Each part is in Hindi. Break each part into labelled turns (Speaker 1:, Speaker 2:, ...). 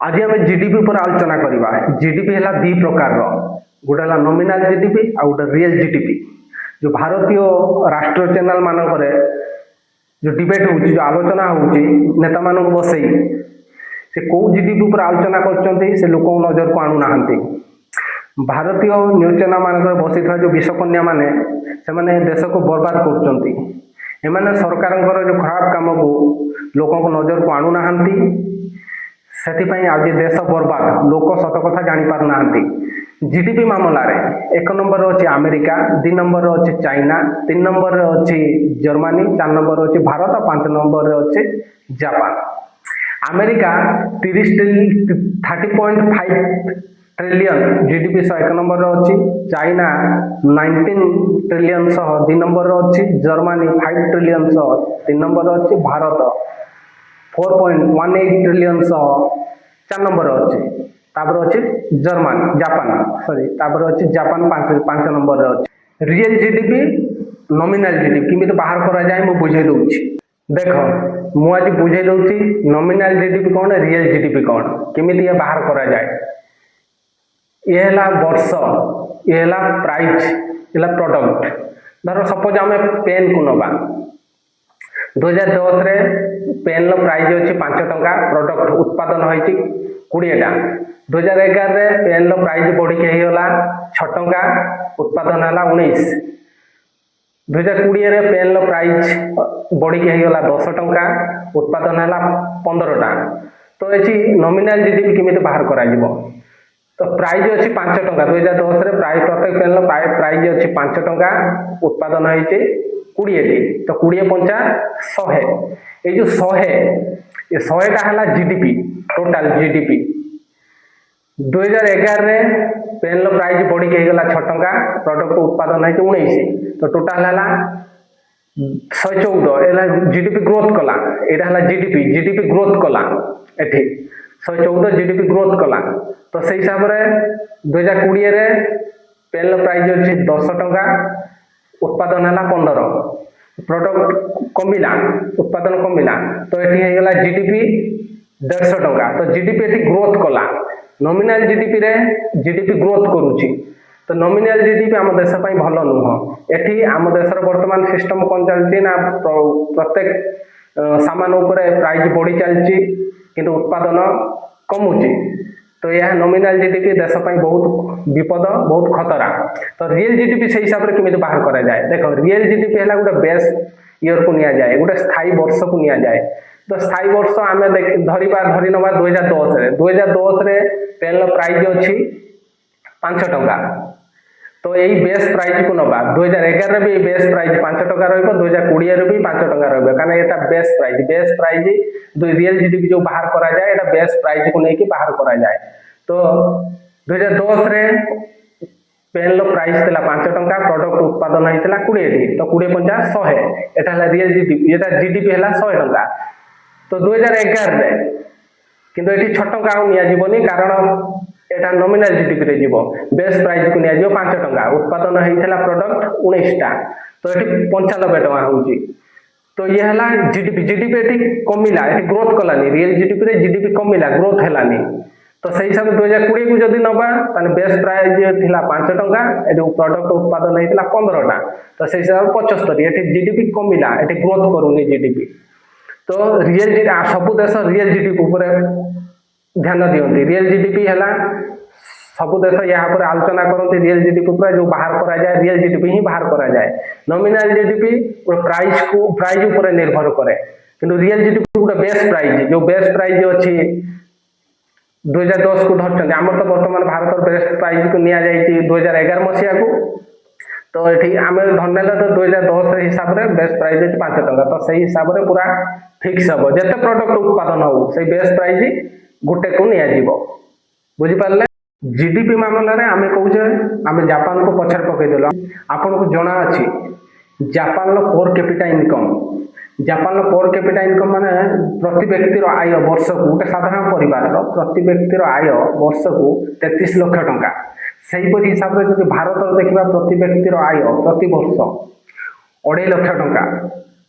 Speaker 1: आज आम जीडीपी पर आलोचना करवा। जीडीपी है दी प्रकार गोटे है नॉमिनल जीडीपी आ गोटे रियल जीडीपी। जो भारतीय राष्ट्र चैनल मानक जो डिबेट हो जो आलोचना हो नेता मान बसई से कौ जीडीपी पर आलोचना कर लोक नजर को आणुना। भारतीय न्यूज चैनल मानक बसी जो विषकन्या माने से देश को बर्बाद कर सरकार जो खराब काम को लोक नजर को आणुना। आज देश बर्बाद लोक सत कथा जानी पार ना। जीडीपी मामला रे एक नंबर अच्छी अमेरिका, 2 नंबर अच्छी चाइना, 3 नंबर अच्छी जर्मनी, 4 नंबर अच्छी भारत, 5 नंबर अच्छी Japan. America 30.5 trillion GDP 101 number अच्छी, चाइना 19 ट्रिलियन 2 नंबर अच्छी, जर्मनी 5 ट्रिलियन 3 नंबर अच्छी, भारत 4.18 ट्रिलियन 4 नंबर अच्छी। तापर अच्छी जापान अच्छी जापान 5 नंबर अच्छी। रियल जीडीपी नॉमिनल जीडीपी किमित बाहर करा जाए मु बुझे दूची। देख मु आज बुझे दूची नॉमिनल जीडीपी कौन, रियल जीडीपी कौन, किमित ये बाहर करा जाए। ये है वर्ष, ये है प्राइस, ये प्रोडक्ट। धर सपोज आम पेन को नवा 2010 रे पेन प्राइस अच्छी 5 टंका, प्रोडक्ट उत्पादन होती 20 टा। 2011 रे पेन प्राइस बढ़ी होगा 6 टंका, उत्पादन है 19। 2020 रे पेन प्राइस बढ़ी होगा 10 टंका, उत्पादन है 15 टा। तो ये नॉमिनल जीडीपी किमित बाहर करा जिवो। तो प्राइस अच्छी 5 टंका 2010 रे प्रत्येक पेन प्राइस अच्छी 5 टंका, उत्पादन होती 20 टी। तो 20 पंचा 100। ये जो 100 ये 100 टा है जीडीपी, टोटाल जीडीपी। 2011 रे पेन प्राइस बढ़ी होगा 6 टंका, प्रोडक्ट उत्पादन है 19। तो टोटाल है 114। जीडीपी ग्रोथ कला, यहाँ जीडीपी जीडीपी ग्रोथ कला। एठी 114 जीडीपी ग्रोथ कला। तो से हिसाब से 2020 रे पेन प्राइस अच्छी 10 टंका, उत्पादन है 15, प्रोडक्ट कमिला, उत्पादन कमिला। तो ये होगा जीडीपी 150 टंका। तो जीडीपी ये ग्रोथ कला। नॉमिनल जीडीपी रे जीडीपी ग्रोथ करुच्ची। तो नॉमिनल जीडीपी आम देश भल नुह। एठी आम देशर वर्तमान सिस्टम कौन चलती ना, प्रत्येक सामान उपरे प्राइस बढ़ी चलती किंतु उत्पादन कमुची। तो यह नॉमिनल जीडीपी देश बहुत विपद, बहुत खतरा। तो रियल जीडीपी से हिसाब से किमित बाहर करा जाए। देखो रियल जीडीपी है गोटे बेस ईयर को निया जाए, गोटे स्थायी वर्ष को निया जाए। तो स्थायी वर्ष आम धरी नवा 2010 रे 2010 रे पेन प्राइस अच्छी 5 टंका। तो यही बेस प्राइस को नवा 2011 भी बेस प्राइस 5 टंका रही, 2020 भी 5 टंका रही, कारण यहाँ बेस प्राइस रियल जीडीपी जो बाहर करा जाए ये बेस प्राइस को लेकिन बाहर करा जाए। तो 2010 रे पेन प्राइस थिला 5 टंका, प्रोडक्ट उत्पादन होता 20 टी। तो 20 पंचा 100 यहाँ रियल जीडीपी, यहाँ जीडीपी है 100 टंका। तो 2011 रे किंतु ये 6 टंका निजी, कारण एटा नॉमिनल जीडीपी रे जीवो। बेस प्राइस को निया 5 टंका, उत्पादन होता प्रोडक्ट 19 टा। तो ये 95 टंका होची। तो ये है जीडीपी जीडीपी ये कमिला, ये ग्रोथ कलानी। रियल जीडीपी रे जीडीपी कमिला, ग्रोथ हैलानी। तो से हिसाब से 2020 को जदि नवा ताने बेस प्राइस थिला 5 टंका, ये प्रोडक्ट उत्पादन होता 15 टा। तो से हिसाब 75। ये जीडीपी कमिला, ये ग्रोथ करूनी जीडीपी। तो रियल सब देश रियल जीडीपी उपर ध्यान दियंती। रियल जीडीपी है सब देश यहाँ पर आलोचना करते रियल जीडीपी जो बाहर करा जाए, रियल जीडीपी ही बाहर करा जाए। नॉमिनल जीडीपी प्राइस उपर निर्भर करे, किंतु रियल जीडीपी गोटे बेस प्राइस, जो बेस प्राइस अच्छी 2010 को धरते आम तो बर्तमान भारत बेस प्राइस को निया जाइए 2011 मसीहा को। तो ये आम धरने तो 2010 हिसाब से बेस प्राइस अच्छी 5 टंका। तो सही हिसाब से पूरा फिक्स हम जिते प्रोडक्ट उत्पादन हो से बेस प्राइस गोटे को नियाजिब। बुझिपारे जीडीपी मामला रे आमे कहूचे आमे जापान को पछर पकईदेल। आपन को जना अच्छी Japan per capita income, Japan per capita income माने प्रति व्यक्तिर आय वर्ष को गोटे साधारण परिवार प्रति व्यक्तिर आय वर्ष को 33 लाख टंका। सेहीपरि हिसाब से जब भारत देखा प्रति व्यक्तिर आय प्रति वर्ष 2.5 लाख टंका।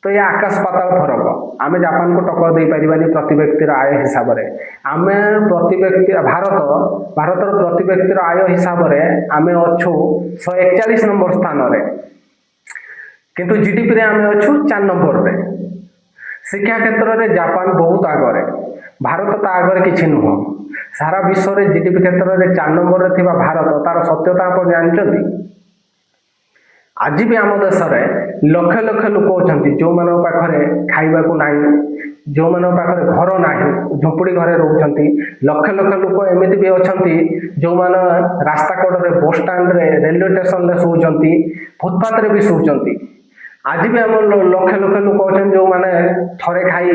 Speaker 1: तो ये आकाश पाताल फरक। आम जापान को टक्कर दे पारिबानी प्रति व्यक्तिर आय हिसाब से। आम प्रति व्यक्ति भारतर प्रति व्यक्तिर आय हिसाब से आम अच्छु 141 नंबर स्थान रे, किंतु जीडीपी रे आम अच्छु 4 नंबर रे। शिक्षा क्षेत्र में जापान बहुत आगरे, भारत ता आगरे किसी नुह। सारा विश्व में जीडीपी क्षेत्र में 4 नंबर रे थिबा भारत तार सत्यता आप जानते। आज भी आम देश में लक्ष लक्ष लोक अच्छा जो मान पाखे खाइबा को नहीं, जो मान पाखे घर ना, झुंपुड़ी घरे रोचंती। लक्ष लक्ष लोक एमती भी अच्छा जो मान रास्ता कड़े, बस स्टाण्ड, रेलवे स्टेशन में शोचंती, फुटपाथ रे भी शोचंती। आज भी आम लक्ष लक्ष लोक अच्छा जो मैंने थरे खाई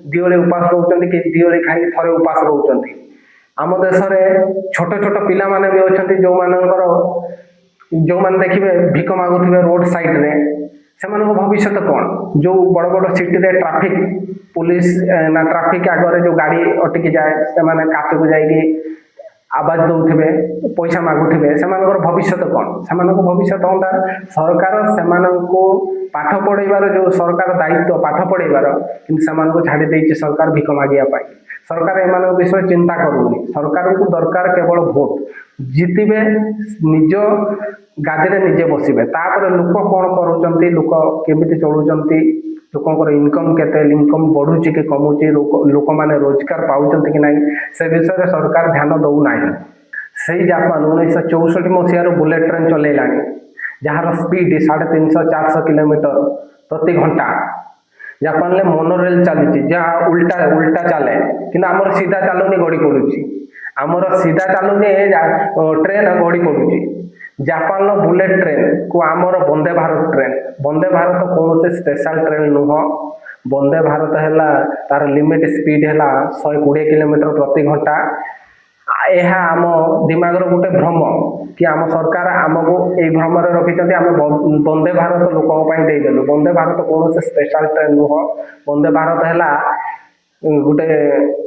Speaker 1: दिओली उपास रोचंती कि दिओली खाई थरे उपास रोचंती। आम देश में छोट छोट पिला माने भी अच्छा जो मानकर जो मैंने देखिए भिक मागुवे रोड साइड रे, से भविष्य कौन? जो बड़ बड़ सिटी रे ट्रैफिक पुलिस ना ट्रैफिक आगे जो गाड़ी अटकी जाए से काच को जाइए आवाज दौथे, पैसा मागुवे, से भविष्य कौन? से भविष्य होता सरकार से पाठ पढ़ेबार जो सरकार दायित्व पाठ पढ़ेबार, कि छाड़ी देती सरकार भिक मागिया। सरकार एम विषय चिंता करूनी। सरकार को दरकार केवल भोट जितबे, निज गादी रे निजे बसबे, तापर लोक कौन करुँच, लोक केमिति चलुंच, लोक इनकम केते, इनकम बढ़ुची कि कमुची, लोक माने रोजगार पाउचंती कि नहीं, से विषय में सरकार ध्यान दौना। से जापान 1964 मसीह बुलेट ट्रेन चलेलानी, जार स्पीड 350-400 किलोमीटर प्रति घंटा। जापान में मोनोरेल चली जहाँ उल्टा उल्टा चले, कि आमर सीधा चलुनी गड़ी पड़ुची, आमर सीधा चलुनी ट्रेन गड़ी पड़ुची। जापान बुलेट ट्रेन को आमर वंदे भारत ट्रेन, वंदे भारत कौन से स्पेशल ट्रेन नुह। वंदे भारत है तार लिमिट स्पीड है 120 किलोमीटर प्रति घंटा। यह आम दिमाग गोटे भ्रम कि आम सरकार आमको यही भ्रम रखी आम वंदे भारत लोक देदेलु। वंदे भारत कौन से स्पेशल ट्रेन नुह। वंदे भारत है गोटे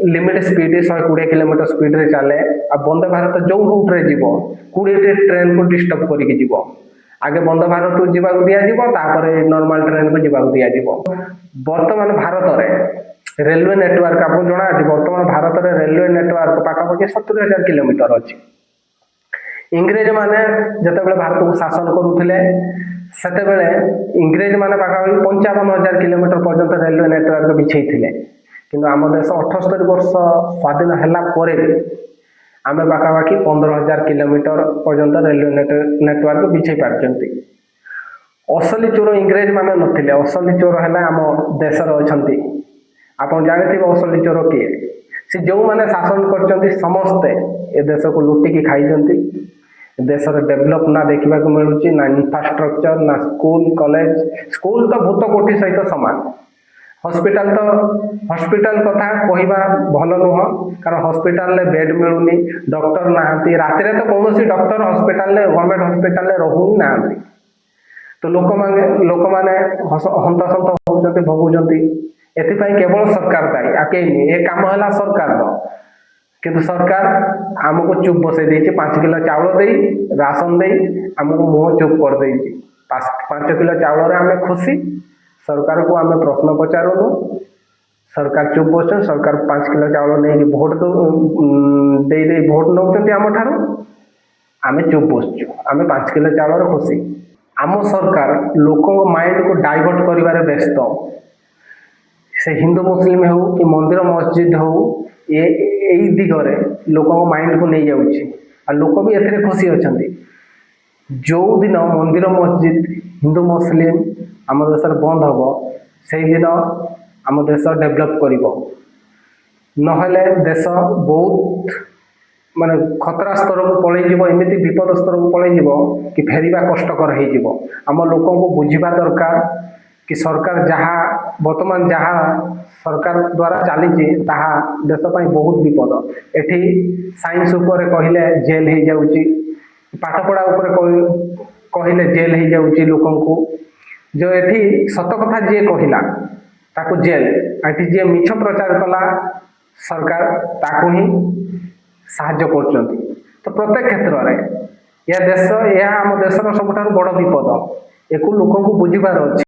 Speaker 1: लिमिट स्पीड 120 किलोमीटर स्पीड रे चले। आ वंदे भारत जो रूट रे जीव 20 ट्रेन को डिस्टर्ब करके जीव। आगे वंदे भारत को जीवा दिया नॉर्मल ट्रेन को जीवा दिया। वर्तमान भारत में रेलवे नेटवर्क आपको जना आज वर्तमान भारत में रेलवे नेटवर्क पाखापाखि 70,000 किलोमीटर अच्छी। इंग्रेज माने जिते भारत को शासन करुले से इंग्रेज माने पाखापाखि 55,000 किलोमीटर पर्यंत रेलवे नेटवर्क बिछे थे। किंतु आम देश 78 वर्ष स्वाधीन है आम पाखापाखि 15,000 किलोमीटर पर्यंत रेलवे नेटवर्क बिछे पार्टी। असली चोर इंग्रेज माने नथिले, असली चोर है आम देशर अच्छा। आप जानते असली चोर किए? से जो मैंने शासन कर समस्ते ए देश को लुटिकी खाई। देश डेभलप ना देखा मिलूँ, ना इंफ्रास्ट्रक्चर, ना स्कूल कॉलेज। स्कूल तो भूत कोठी सहित सामान। हॉस्पिटल तो हॉस्पिटल कथा कहवा भल नुह, कारण हॉस्पिटल बेड मिलूनी, डॉक्टर ना। रात तो कौन डॉक्टर हॉस्पिटल गवर्नमेंट हॉस्पिटल रहू ही ना। तो लोक मैंने हंतसंत होती भोगुंट। एपाई केवल सरकार दायी, आ कहीं ये कम है सरकार। किंतु सरकार आमको चुप बसई देती। 5 किलो चाउल दे राशन दे आमको मुँह चुप कर देती। 5 किलो चाउल आम खुशी, सरकार को आम प्रश्न पचारूनु, सरकार चुप बस। सरकार 5 किलो चाउल नहीं भोट दे भोट नौ आम ठार, आम चुप बसचु। आम 5 किलो चाउल खुशी। आम सरकार लोक माइंड को डाइवर्ट कर व्यस्त। से हिंदू मुस्लिम हो कि मंदिर मस्जिद हो, ये दिगरे लोक माइंड को नहीं जाऊँगी। आ लोक भी एथे खुशी अच्छा। जो दिन मंदिर मस्जिद हिंदू मुस्लिम आम देश बंद हम, से दिन आम देश डेभलप कर नहले देश बहुत माने खतरा स्तर को पलैज, एमती विपद स्तर को पलैज कि फेरवा कष्टकर हो। आम लोक को बुझा दरकार कि सरकार जहाँ वर्तमान जहाँ सरकार द्वारा चली देशपाई बहुत विपद। एठी साइंस उपर कहले जेल हो जाऊँगी, पाठपढ़ा कहले जेल हो जाऊँगी लोक को। जो एठी सत कथा जी कहला ताकू जेल, एठी जी मिछ प्रचार कला सरकार ताकू ही साहाय्य कर। तो प्रत्येक क्षेत्र में यह देश, यह आम देशर सबुठ बड़ विपद। एक लोक को बुझार अच्छे।